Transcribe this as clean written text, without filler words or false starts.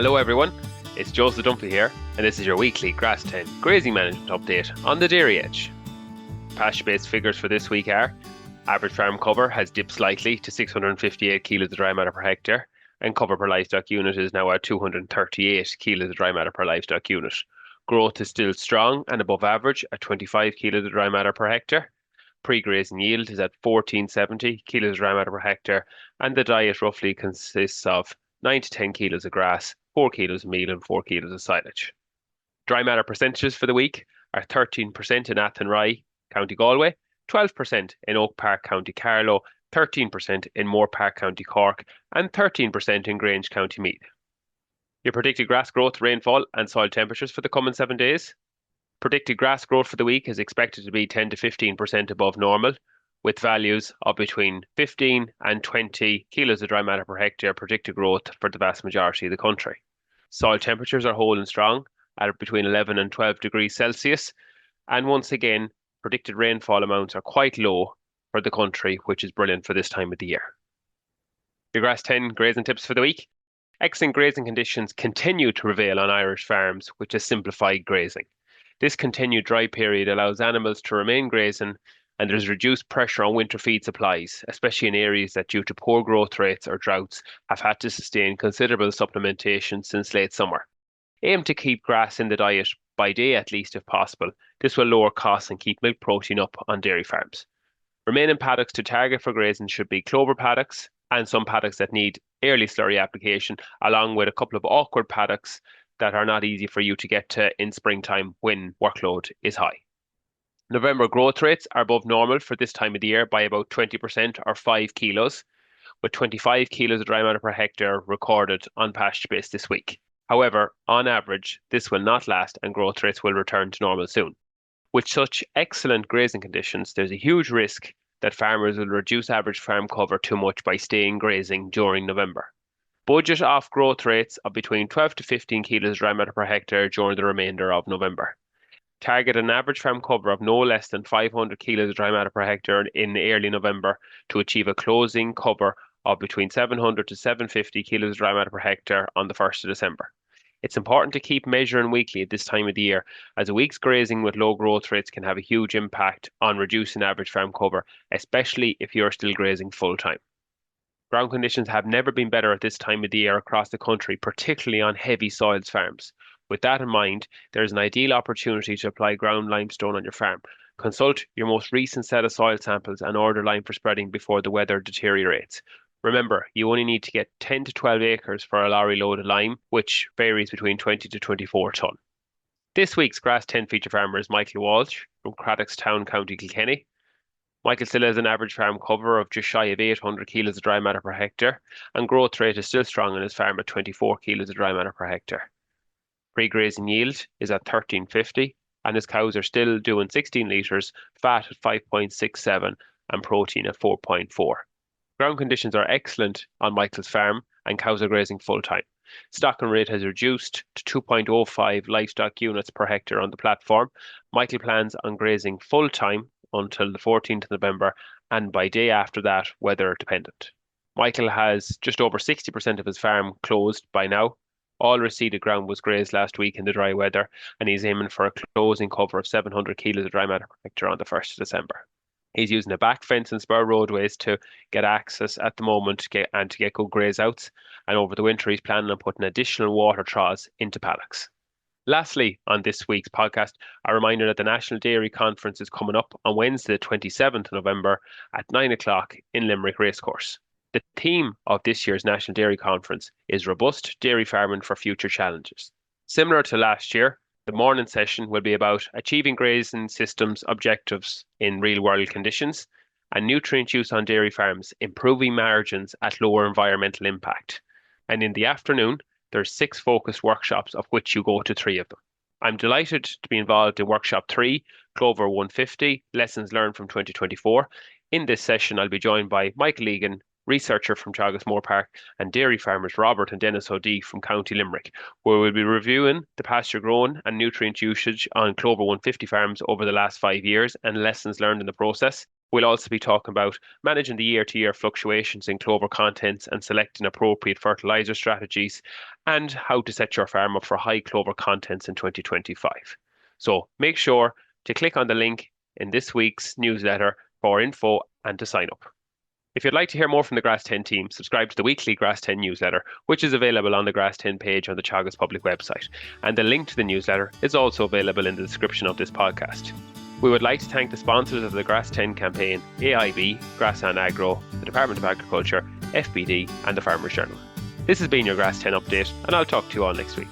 Hello everyone, it's Joseph Dunphy here, and this is your weekly Grass10 grazing management update on the dairy edge. PastureBase figures for this week are: average farm cover has dipped slightly to 658 kilos of dry matter per hectare, and cover per livestock unit is now at 238 kilos of dry matter per livestock unit. Growth is still strong and above average at 25 kilos of dry matter per hectare. Pre-grazing yield is at 1470 kilos of dry matter per hectare, and the diet roughly consists of 9 to 10 kilos of grass, 4 kilos of meal and 4 kilos of silage. Dry matter percentages for the week are 13% in Athenry, County Galway, 12% in Oak Park, County Carlow, 13% in Moore Park, County Cork, and 13% in Grange, County Meath. Your predicted grass growth, rainfall and soil temperatures for the coming 7 days. Predicted grass growth for the week is expected to be 10 to 15% above normal, with values of between 15 and 20 kilos of dry matter per hectare predicted growth for the vast majority of the country. Soil temperatures are holding strong at between 11 and 12 degrees Celsius, and once again, predicted rainfall amounts are quite low for the country, which is brilliant for this time of the year. Your Grass10 grazing tips for the week. Excellent grazing conditions continue to prevail on Irish farms, which has simplified grazing. This continued dry period allows animals to remain grazing, and there's reduced pressure on winter feed supplies, especially in areas that, due to poor growth rates or droughts, have had to sustain considerable supplementation since late summer. Aim to keep grass in the diet by day at least if possible. This will lower costs and keep milk protein up on dairy farms. Remaining paddocks to target for grazing should be clover paddocks and some paddocks that need early slurry application, along with a couple of awkward paddocks that are not easy for you to get to in springtime when workload is high. November growth rates are above normal for this time of the year by about 20% or 5 kilos, with 25 kilos of dry matter per hectare recorded on PastureBase this week. However, on average, this will not last and growth rates will return to normal soon. With such excellent grazing conditions, there's a huge risk that farmers will reduce average farm cover too much by staying grazing during November. Budget off growth rates of between 12 to 15 kilos dry matter per hectare during the remainder of November. Target an average farm cover of no less than 500 kilos of dry matter per hectare in early November to achieve a closing cover of between 700 to 750 kilos of dry matter per hectare on the 1st of December. It's important to keep measuring weekly at this time of the year, as a week's grazing with low growth rates can have a huge impact on reducing average farm cover, especially if you're still grazing full time. Ground conditions have never been better at this time of the year across the country, particularly on heavy soils farms. With that in mind, there is an ideal opportunity to apply ground limestone on your farm. Consult your most recent set of soil samples and order lime for spreading before the weather deteriorates. Remember, you only need to get 10 to 12 acres for a lorry load of lime, which varies between 20 to 24 tonne. This week's Grass10 feature farmer is Michael Walsh from Teagasc, County Kilkenny. Michael still has an average farm cover of just shy of 800 kilos of dry matter per hectare, and growth rate is still strong on his farm at 24 kilos of dry matter per hectare. Pre-grazing yield is at 1350, and his cows are still doing 16 litres, fat at 5.67 and protein at 4.4. Ground conditions are excellent on Michael's farm and cows are grazing full-time. Stocking rate has reduced to 2.05 livestock units per hectare on the platform. Michael plans on grazing full-time until the 14th of November, and by day after that, weather dependent. Michael has just over 60% of his farm closed by now. All reseeded ground was grazed last week in the dry weather, and he's aiming for a closing cover of 700 kilos of dry matter per hectare on the 1st of December. He's using a back fence and spur roadways to get access at the moment to get good graze outs, and over the winter he's planning on putting additional water troughs into paddocks. Lastly, on this week's podcast, a reminder that the National Dairy Conference is coming up on Wednesday, the 27th of November at 9 o'clock in Limerick Racecourse. The theme of this year's National Dairy Conference is Robust Dairy Farming for Future Challenges. Similar to last year, the morning session will be about achieving grazing systems objectives in real-world conditions and nutrient use on dairy farms, improving margins at lower environmental impact. And in the afternoon, there's 6 focused workshops, of which you go to 3 of them. I'm delighted to be involved in Workshop 3, Clover 150, Lessons Learned from 2024. In this session, I'll be joined by Michael Egan, researcher from Teagasc Moore Park, and dairy farmers Robert and Dennis O'Dea from County Limerick, where we'll be reviewing the pasture grown and nutrient usage on Clover 150 farms over the last 5 years and lessons learned in the process. We'll also be talking about managing the year-to-year fluctuations in clover contents and selecting appropriate fertilizer strategies, and how to set your farm up for high clover contents in 2025. So make sure to click on the link in this week's newsletter for info and to sign up. If you'd like to hear more from the Grass10 team, subscribe to the weekly Grass10 newsletter, which is available on the Grass10 page on the Teagasc public website. And the link to the newsletter is also available in the description of this podcast. We would like to thank the sponsors of the Grass10 campaign, AIB, Grass10 Agro, the Department of Agriculture, FBD, and the Farmers Journal. This has been your Grass10 update, and I'll talk to you all next week.